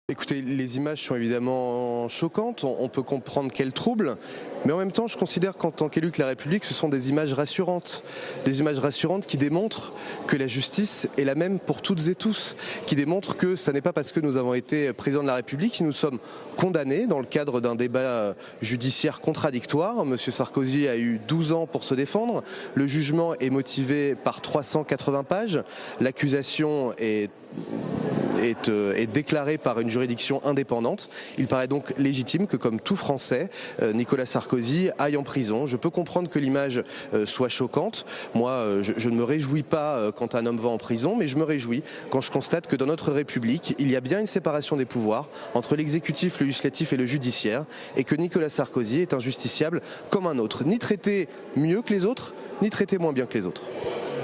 Écoutez, les images sont évidemment choquantes, on peut comprendre qu'elles troublent, mais en même temps, je considère qu'en tant qu'élu de la République, ce sont des images rassurantes. Des images rassurantes qui démontrent que la justice est la même pour toutes et tous, qui démontrent que ce n'est pas parce que nous avons été président de la République que nous sommes condamnés dans le cadre d'un débat judiciaire contradictoire. Monsieur Sarkozy a eu 12 ans pour se défendre, le jugement est motivé par 380 pages, l'accusation est déclaré par une juridiction indépendante. Il paraît donc légitime que, comme tout Français, Nicolas Sarkozy aille en prison. Je peux comprendre que l'image soit choquante. Moi, je ne me réjouis pas quand un homme va en prison, mais je me réjouis quand je constate que dans notre République, il y a bien une séparation des pouvoirs entre l'exécutif, le législatif et le judiciaire, et que Nicolas Sarkozy est un justiciable comme un autre, ni traité mieux que les autres, ni traité moins bien que les autres.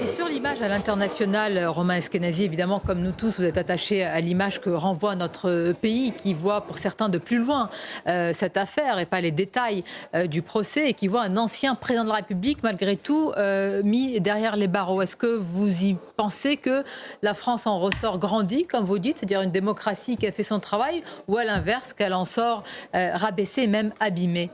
Et sur l'image à l'international, Romain Eskenazi, évidemment, comme nous tous, vous êtes attaché à l'image que renvoie notre pays, qui voit pour certains de plus loin cette affaire et pas les détails du procès, et qui voit un ancien président de la République, malgré tout, mis derrière les barreaux. Est-ce que vous y pensez que la France en ressort grandie, comme vous dites, c'est-à-dire une démocratie qui a fait son travail, ou à l'inverse, qu'elle en sort rabaissée et même abîmée ?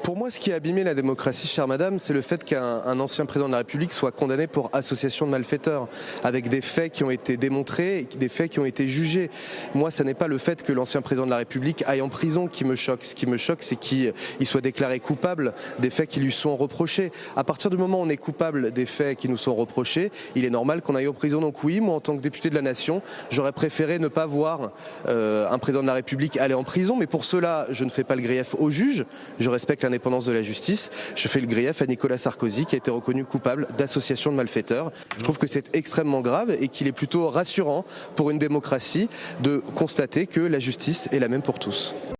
Pour moi, ce qui a abîmé la démocratie, chère madame, c'est le fait qu'un ancien président de la République soit condamné pour association de malfaiteurs, avec des faits qui ont été démontrés, des faits qui ont été jugés. Moi, ce n'est pas le fait que l'ancien président de la République aille en prison qui me choque. Ce qui me choque, c'est qu'il soit déclaré coupable des faits qui lui sont reprochés. À partir du moment où on est coupable des faits qui nous sont reprochés, il est normal qu'on aille en prison. Donc oui, moi, en tant que député de la Nation, j'aurais préféré ne pas voir un président de la République aller en prison. Mais pour cela, je ne fais pas le grief au juge. Je respecte l'indépendance de la justice, je fais le grief à Nicolas Sarkozy qui a été reconnu coupable d'association de malfaiteurs. Je trouve que c'est extrêmement grave et qu'il est plutôt rassurant pour une démocratie de constater que la justice est la même pour tous.